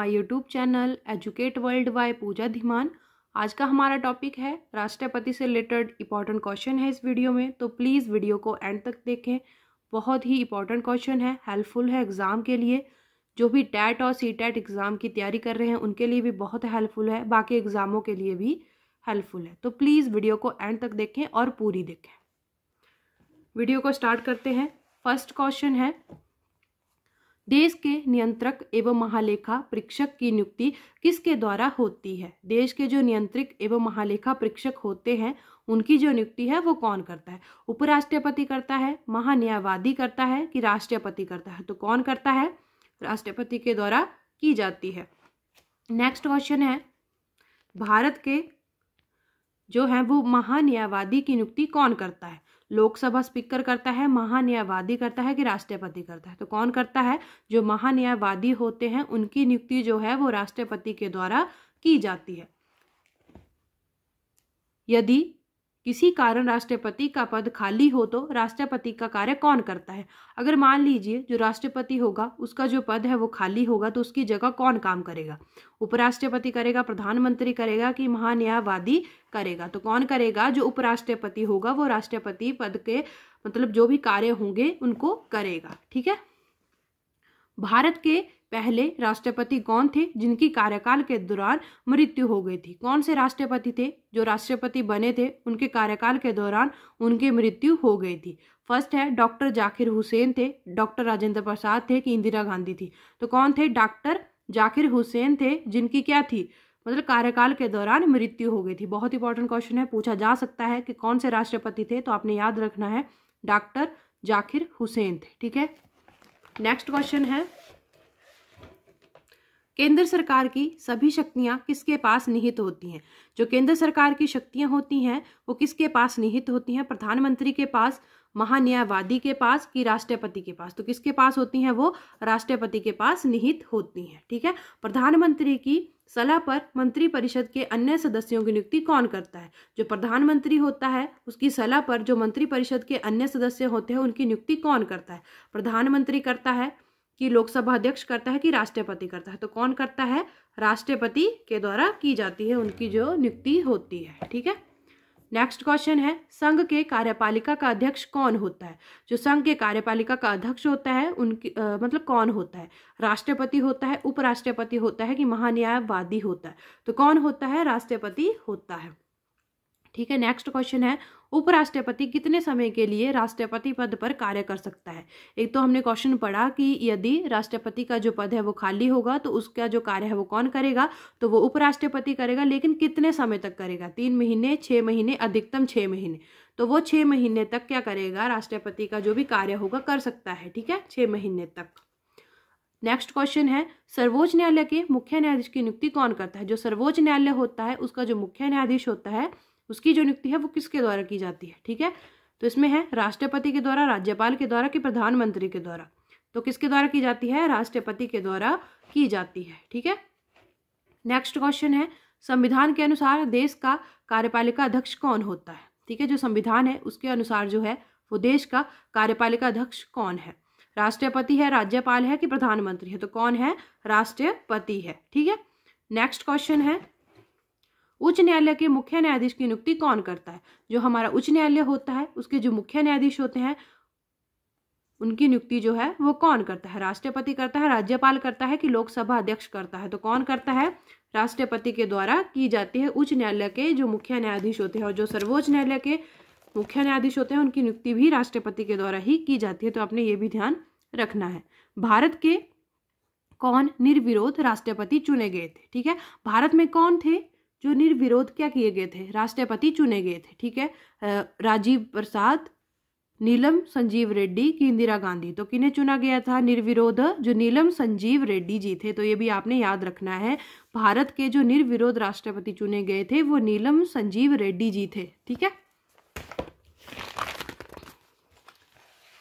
My YouTube channel Educate World by Pooja Dhiman. आज का हमारा टॉपिक है राष्ट्रपति से रिलेटेड इंपॉर्टेंट क्वेश्चन है इस वीडियो में, तो प्लीज़ वीडियो को एंड तक देखें। बहुत ही इंपॉर्टेंट क्वेश्चन है, हेल्पफुल है एग्ज़ाम के लिए। जो भी टैट और सीटेट एग्ज़ाम की तैयारी कर रहे हैं उनके लिए भी बहुत हेल्पफुल है, बाकी एग्ज़ामों के लिए भी हेल्पफुल है। तो प्लीज़ वीडियो को एंड तक देखें और पूरी देखें। वीडियो को स्टार्ट करते हैं। फर्स्ट क्वेश्चन है, देश के नियंत्रक एवं महालेखा परीक्षक की नियुक्ति किसके द्वारा होती है? देश के जो नियंत्रक एवं महालेखा परीक्षक होते हैं उनकी जो नियुक्ति है वो कौन करता है? उपराष्ट्रपति करता है, महान्यायवादी करता है कि राष्ट्रपति करता है? तो कौन करता है? राष्ट्रपति के द्वारा की जाती है। नेक्स्ट क्वेश्चन है, भारत के जो है वो महान्यायवादी की नियुक्ति कौन करता है? लोकसभा स्पीकर करता है, महान्यायवादी करता है कि राष्ट्रपति करता है? तो कौन करता है? जो महान्यायवादी होते हैं उनकी नियुक्ति जो है वो राष्ट्रपति के द्वारा की जाती है। यदि किसी कारण राष्ट्रपति का पद खाली हो तो राष्ट्रपति का कार्य कौन करता है? अगर मान लीजिए जो राष्ट्रपति होगा उसका जो पद है वो खाली होगा तो उसकी जगह कौन काम करेगा? उपराष्ट्रपति करेगा, प्रधानमंत्री करेगा कि महान्यायवादी करेगा? तो कौन करेगा? जो उपराष्ट्रपति होगा वो राष्ट्रपति पद के मतलब जो भी कार्य होंगे उनको करेगा। ठीक है। भारत के पहले राष्ट्रपति कौन थे जिनकी कार्यकाल के दौरान मृत्यु हो गई थी? कौन से राष्ट्रपति थे जो राष्ट्रपति बने थे उनके कार्यकाल के दौरान उनकी मृत्यु हो गई थी? फर्स्ट है डॉक्टर जाकिर हुसैन थे, डॉक्टर राजेंद्र प्रसाद थे कि इंदिरा गांधी थी? तो कौन थे? डॉक्टर जाकिर हुसैन थे जिनकी क्या थी मतलब कार्यकाल के दौरान मृत्यु हो गई थी। बहुत इंपॉर्टेंट क्वेश्चन है, पूछा जा सकता है कि कौन से राष्ट्रपति थे, तो आपने याद रखना है डॉक्टर जाकिर हुसैन थे। ठीक है। नेक्स्ट क्वेश्चन है, केंद्र सरकार की सभी शक्तियां किसके पास निहित होती हैं? जो केंद्र सरकार की शक्तियां होती हैं वो किसके पास निहित होती हैं? प्रधानमंत्री के पास, महान्यायवादी के पास कि राष्ट्रपति के पास? तो किसके पास होती हैं? वो राष्ट्रपति के पास निहित होती हैं। ठीक है। प्रधानमंत्री की सलाह पर मंत्रिपरिषद के अन्य सदस्यों की नियुक्ति कौन करता है? जो प्रधानमंत्री होता है उसकी सलाह पर जो मंत्रिपरिषद के अन्य सदस्य होते हैं उनकी नियुक्ति कौन करता है? प्रधानमंत्री करता है कि लोकसभा अध्यक्ष करता है कि राष्ट्रपति करता है? तो कौन करता है? राष्ट्रपति के द्वारा की जाती है उनकी जो नियुक्ति होती है। ठीक है। नेक्स्ट क्वेश्चन है, संघ के कार्यपालिका का अध्यक्ष कौन होता है? जो संघ के कार्यपालिका का अध्यक्ष होता है उनकी मतलब कौन होता है? राष्ट्रपति होता है, उपराष्ट्रपति होता है कि महान्यायवादी होता है? तो कौन होता है? राष्ट्रपति होता है। ठीक है। नेक्स्ट क्वेश्चन है, उपराष्ट्रपति कितने समय के लिए राष्ट्रपति पद पर कार्य कर सकता है? एक तो हमने क्वेश्चन पढ़ा कि यदि राष्ट्रपति का जो पद है वो खाली होगा तो उसका जो कार्य है वो कौन करेगा? तो वो उपराष्ट्रपति करेगा, लेकिन कितने समय तक करेगा? 3 महीने, 6 महीने, अधिकतम 6 महीने। तो वो 6 महीने तक क्या करेगा? राष्ट्रपति का जो भी कार्य होगा कर सकता है। ठीक है, 6 महीने तक। नेक्स्ट क्वेश्चन है, सर्वोच्च न्यायालय के मुख्य न्यायाधीश की नियुक्ति कौन करता है? जो सर्वोच्च न्यायालय होता है उसका जो मुख्य न्यायाधीश होता है उसकी जो नियुक्ति है वो किसके द्वारा की जाती है? ठीक है। तो इसमें है राष्ट्रपति के द्वारा, राज्यपाल के द्वारा कि प्रधानमंत्री के द्वारा? तो किसके द्वारा की जाती है? राष्ट्रपति के द्वारा की जाती है। ठीक है। नेक्स्ट क्वेश्चन है, संविधान के अनुसार देश का कार्यपालिका अध्यक्ष कौन होता है? ठीक है। जो संविधान है उसके अनुसार जो है वो देश का कार्यपालिका अध्यक्ष कौन है? राष्ट्रपति है, राज्यपाल है कि प्रधानमंत्री है? तो कौन है? राष्ट्रपति है। ठीक है। नेक्स्ट क्वेश्चन है, उच्च न्यायालय के मुख्य न्यायाधीश की नियुक्ति कौन करता है? जो हमारा उच्च न्यायालय होता है उसके जो मुख्य न्यायाधीश होते हैं उनकी नियुक्ति जो है वो कौन करता है? राष्ट्रपति करता है, राज्यपाल करता है कि लोकसभा अध्यक्ष करता है? तो कौन करता है? राष्ट्रपति के द्वारा की जाती है। उच्च न्यायालय के जो मुख्य न्यायाधीश होते हैं और जो सर्वोच्च न्यायालय के मुख्य न्यायाधीश होते हैं उनकी नियुक्ति भी राष्ट्रपति के द्वारा ही की जाती है। तो आपने ये भी ध्यान रखना है। भारत के कौन निर्विरोध राष्ट्रपति चुने गए थे? ठीक है। भारत में कौन थे जो निर्विरोध क्या किए गए थे? राष्ट्रपति चुने गए थे। ठीक है। राजीव प्रसाद, नीलम संजीव रेड्डी की इंदिरा गांधी? तो किन्हें चुना गया था निर्विरोध? जो नीलम संजीव रेड्डी जी थे। तो ये भी आपने याद रखना है, भारत के जो निर्विरोध राष्ट्रपति चुने गए थे वो नीलम संजीव रेड्डी जी थे। ठीक है।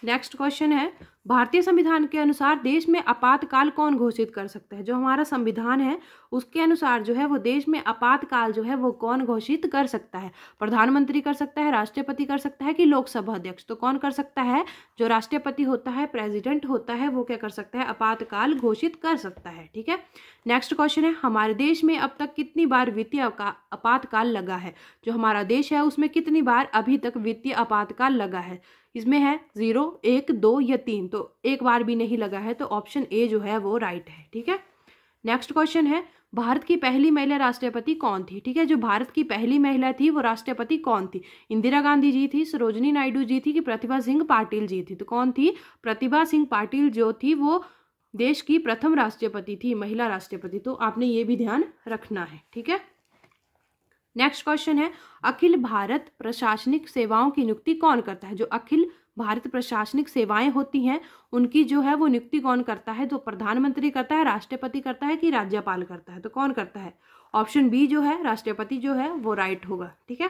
नेक्स्ट क्वेश्चन है, भारतीय संविधान के अनुसार देश में आपातकाल कौन घोषित कर सकता है? जो हमारा संविधान है उसके अनुसार जो है वो देश में आपातकाल जो है वो कौन घोषित कर सकता है? प्रधानमंत्री कर सकता है, राष्ट्रपति कर सकता है कि लोकसभा अध्यक्ष? तो कौन कर सकता है? जो राष्ट्रपति होता है, प्रेसिडेंट होता है, वो क्या कर सकता है? आपातकाल घोषित कर सकता है। ठीक है, नेक्स्ट क्वेश्चन है, हमारे देश में अब तक कितनी बार वित्तीय आपातकाल लगा है? जो हमारा देश है उसमें कितनी बार अभी तक वित्तीय आपातकाल लगा है? इसमें है 0, 1, 2 या 3। तो एक बार भी नहीं लगा है, तो ऑप्शन ए जो है वो राइट है। ठीक है, नेक्स्ट क्वेश्चन है, भारत की पहली महिला राष्ट्रपति कौन थी? ठीक है, जो भारत की पहली महिला थी वो राष्ट्रपति कौन थी? इंदिरा गांधी जी थी, सरोजिनी नायडू जी थी कि प्रतिभा सिंह पाटिल जी थी? तो कौन थी? प्रतिभा सिंह पाटिल जो थी वो देश की प्रथम राष्ट्रपति थी, महिला राष्ट्रपति। तो आपने ये भी ध्यान रखना है। ठीक है, नेक्स्ट क्वेश्चन है, अखिल भारत प्रशासनिक सेवाओं की नियुक्ति कौन करता है? जो अखिल भारत प्रशासनिक सेवाएं होती हैं उनकी जो है वो नियुक्ति कौन करता है? तो प्रधानमंत्री करता है, राष्ट्रपति करता है कि राज्यपाल करता है? तो कौन करता है? ऑप्शन बी जो है राष्ट्रपति जो है वो राइट होगा। ठीक है,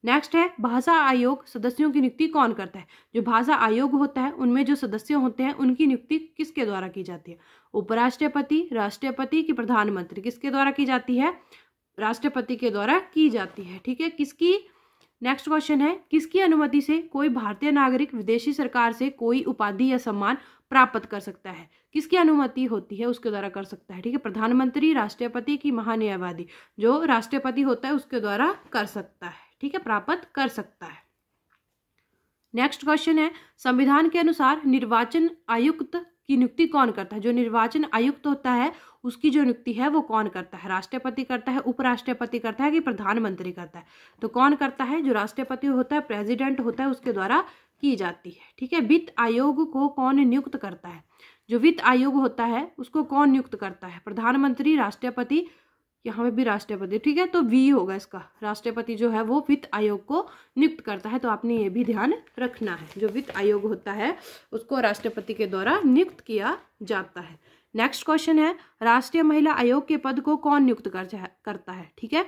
नेक्स्ट है, भाषा आयोग सदस्यों की नियुक्ति कौन करता है? जो भाषा आयोग होता है उनमें जो सदस्य होते हैं उनकी नियुक्ति किसके द्वारा की जाती है? उपराष्ट्रपति, राष्ट्रपति की प्रधानमंत्री? किसके द्वारा की जाती है? राष्ट्रपति के द्वारा की जाती है। ठीक है, किसकी? नेक्स्ट क्वेश्चन है, किसकी अनुमति से कोई भारतीय नागरिक विदेशी सरकार से कोई उपाधि या सम्मान प्राप्त कर सकता है? किसकी अनुमति होती है उसके द्वारा कर सकता है? ठीक है, प्रधानमंत्री, राष्ट्रपति की महान्यायवादी? जो राष्ट्रपति होता है उसके द्वारा कर सकता है। ठीक है, प्राप्त कर सकता है। नेक्स्ट क्वेश्चन है, संविधान के अनुसार निर्वाचन आयुक्त की नियुक्ति कौन करता है? जो निर्वाचन आयुक्त होता है उसकी जो नियुक्ति है वो कौन करता है? राष्ट्रपति करता है, उपराष्ट्रपति करता है कि प्रधानमंत्री करता है? तो कौन करता है? जो राष्ट्रपति होता है, प्रेसिडेंट होता है, उसके द्वारा की जाती है। ठीक है, वित्त आयोग को कौन नियुक्त करता है? जो वित्त आयोग होता है उसको कौन नियुक्त करता है? प्रधानमंत्री, राष्ट्रपति? यहाँ पे भी राष्ट्रपति। ठीक है, तो वी होगा इसका, राष्ट्रपति जो है वो वित्त आयोग को नियुक्त करता है। तो आपने ये भी ध्यान रखना है, जो वित्त आयोग होता है उसको राष्ट्रपति के द्वारा नियुक्त किया जाता है। नेक्स्ट क्वेश्चन है, राष्ट्रीय महिला आयोग के पद को कौन नियुक्त करता है? ठीक है,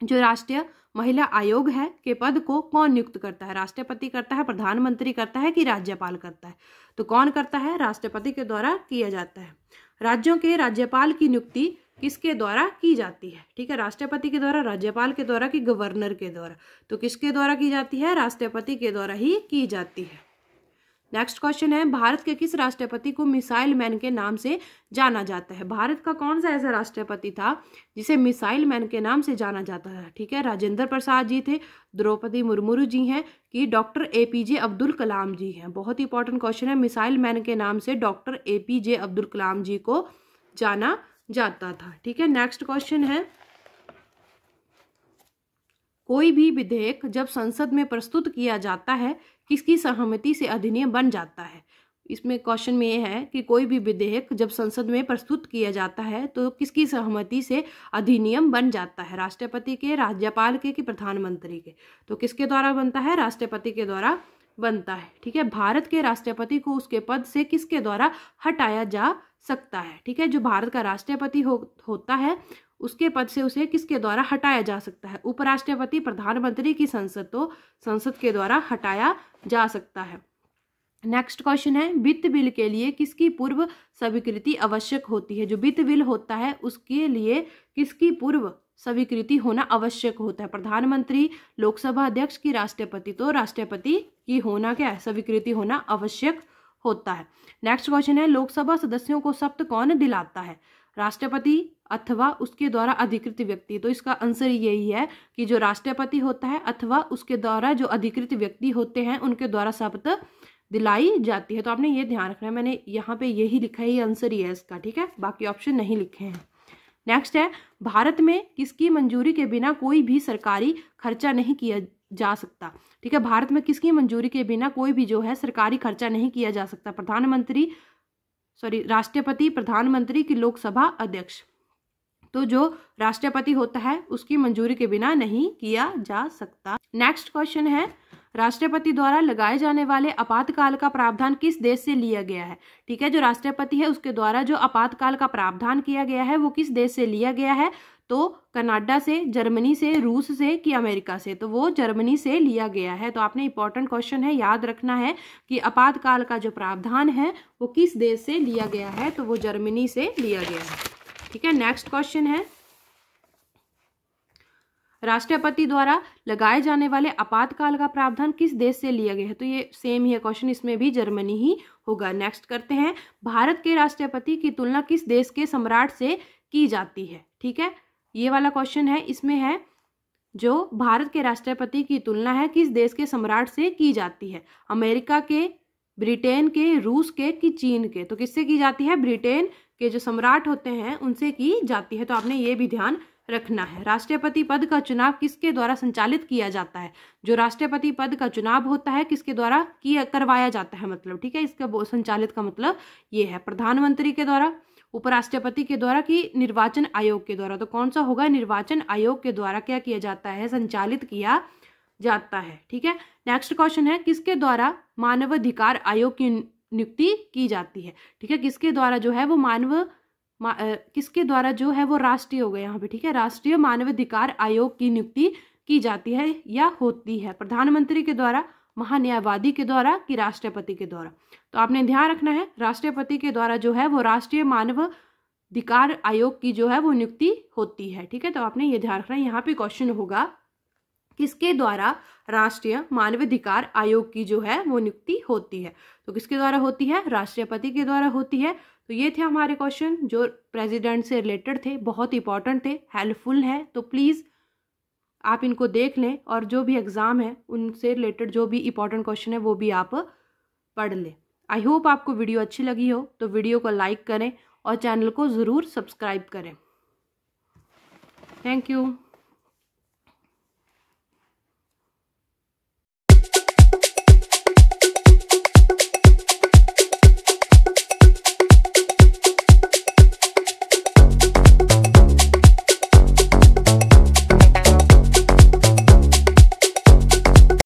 जो राष्ट्रीय महिला आयोग है के पद को कौन नियुक्त करता है? राष्ट्रपति करता है, प्रधानमंत्री करता है कि राज्यपाल करता है? तो कौन करता है? राष्ट्रपति के द्वारा किया जाता है। राज्यों के राज्यपाल की नियुक्ति किसके द्वारा की जाती है? ठीक है, राष्ट्रपति के द्वारा, राज्यपाल के द्वारा कि गवर्नर के द्वारा? तो किसके द्वारा की जाती है? राष्ट्रपति के द्वारा ही की जाती है। नेक्स्ट क्वेश्चन है, भारत के किस राष्ट्रपति को मिसाइल मैन के नाम से जाना जाता है? भारत का कौन सा ऐसा राष्ट्रपति था जिसे मिसाइल मैन के नाम से जाना जाता है? ठीक है, राजेंद्र प्रसाद जी थे, द्रौपदी मुर्मू जी हैं कि डॉक्टर APJ अब्दुल कलाम जी हैं? बहुत इंपॉर्टेंट क्वेश्चन है, मिसाइल मैन के नाम से डॉक्टर APJ अब्दुल कलाम जी को जाना जाता था। ठीक है, नेक्स्ट क्वेश्चन है, कोई भी विधेयक जब संसद में प्रस्तुत किया जाता है किसकी सहमति से अधिनियम बन जाता है? इसमें क्वेश्चन में ये है कि कोई भी विधेयक जब संसद में प्रस्तुत किया जाता है तो किसकी सहमति से अधिनियम बन जाता है? राष्ट्रपति के, राज्यपाल के कि प्रधानमंत्री के? तो किसके द्वारा बनता है? राष्ट्रपति के द्वारा बनता है। ठीक है, भारत के राष्ट्रपति को उसके पद से किसके द्वारा हटाया जा सकता है? ठीक है, जो भारत का राष्ट्रपति होता है उसके पद से उसे किसके द्वारा हटाया जा सकता है? उपराष्ट्रपति, प्रधानमंत्री की संसद? तो संसद के द्वारा हटाया जा सकता है। नेक्स्ट क्वेश्चन है, वित्त बिल के लिए किसकी पूर्व स्वीकृति आवश्यक होती है? जो वित्त बिल होता है उसके लिए किसकी पूर्व स्वीकृति होना आवश्यक होता है? प्रधानमंत्री, लोकसभा अध्यक्ष की राष्ट्रपति? तो राष्ट्रपति की होना क्या है? स्वीकृति होना आवश्यक होता है। नेक्स्ट क्वेश्चन है, लोकसभा सदस्यों को शपथ कौन दिलाता है? राष्ट्रपति अथवा उसके द्वारा अधिकृत व्यक्ति? तो इसका आंसर यही है कि जो राष्ट्रपति होता है अथवा उसके द्वारा जो अधिकृत व्यक्ति होते हैं उनके द्वारा शपथ दिलाई जाती है। तो आपने ये ध्यान रखना है, मैंने यहाँ पे यही लिखा है, ये आंसर ही है इसका। ठीक है, बाकी ऑप्शन नहीं लिखे हैं। नेक्स्ट है, भारत में किसकी मंजूरी के बिना कोई भी सरकारी खर्चा नहीं किया जा सकता? ठीक है, भारत में किसकी मंजूरी के बिना कोई भी जो है सरकारी खर्चा नहीं किया जा सकता? राष्ट्रपति, प्रधानमंत्री की लोकसभा अध्यक्ष? तो जो राष्ट्रपति होता है उसकी मंजूरी के बिना नहीं किया जा सकता। नेक्स्ट क्वेश्चन है, राष्ट्रपति द्वारा लगाए जाने वाले आपातकाल का प्रावधान किस देश से लिया गया है? ठीक है, जो राष्ट्रपति है उसके द्वारा जो आपातकाल का प्रावधान किया गया है वो किस देश से लिया गया है? तो कनाडा से, जर्मनी से, रूस से कि अमेरिका से? तो वो जर्मनी से लिया गया है। तो आपने इंपॉर्टेंट क्वेश्चन है, याद रखना है कि आपातकाल का जो प्रावधान है वो किस देश से लिया गया है? तो वो जर्मनी से लिया गया है। ठीक है, नेक्स्ट क्वेश्चन है, राष्ट्रपति द्वारा लगाए जाने वाले आपातकाल का प्रावधान किस देश से लिया गया है? तो ये सेम ही है क्वेश्चन, इसमें भी जर्मनी ही होगा। नेक्स्ट करते हैं, भारत के राष्ट्रपति की तुलना किस देश के सम्राट से की जाती है? ठीक है, ये वाला क्वेश्चन है, इसमें है जो भारत के राष्ट्रपति की तुलना है किस देश के सम्राट से की जाती है? अमेरिका के, ब्रिटेन के, रूस के कि चीन के? तो किससे की जाती है? ब्रिटेन के जो सम्राट होते हैं उनसे की जाती है। तो आपने ये भी ध्यान रखना है। राष्ट्रपति पद का चुनाव किसके द्वारा संचालित किया जाता है? जो राष्ट्रपति पद का चुनाव होता है किसके द्वारा करवाया जाता है, मतलब ठीक है, इसका संचालित का मतलब ये है, प्रधानमंत्री के द्वारा, उपराष्ट्रपति के द्वारा कि निर्वाचन आयोग के द्वारा? तो कौन सा होगा? निर्वाचन आयोग के द्वारा क्या किया जाता है? संचालित किया जाता है। ठीक है, नेक्स्ट क्वेश्चन है, किसके द्वारा मानवाधिकार आयोग की नियुक्ति की जाती है? ठीक है, किसके द्वारा जो है वो किसके द्वारा जो है वो राष्ट्रीय हो गया यहाँ पे, ठीक है, राष्ट्रीय मानवाधिकार आयोग की नियुक्ति की जाती है या होती है? प्रधानमंत्री के द्वारा, महान्यायवादी के द्वारा कि राष्ट्रपति के द्वारा? तो आपने ध्यान रखना है, राष्ट्रपति के द्वारा जो है वो राष्ट्रीय मानवाधिकार आयोग की जो है वो नियुक्ति होती है। ठीक है, तो आपने ये ध्यान रखना है। यहाँ पे क्वेश्चन होगा किसके द्वारा राष्ट्रीय मानवाधिकार आयोग की जो है वो नियुक्ति होती है? तो किसके द्वारा होती है? राष्ट्रपति के द्वारा होती है। तो ये थे हमारे क्वेश्चन जो प्रेसिडेंट से रिलेटेड थे, बहुत इंपॉर्टेंट थे, हेल्पफुल है। तो प्लीज़ आप इनको देख लें और जो भी एग्ज़ाम है उनसे रिलेटेड जो भी इंपॉर्टेंट क्वेश्चन है वो भी आप पढ़ लें। आई होप आपको वीडियो अच्छी लगी हो, तो वीडियो को लाइक करें और चैनल को ज़रूर सब्सक्राइब करें। Thank you.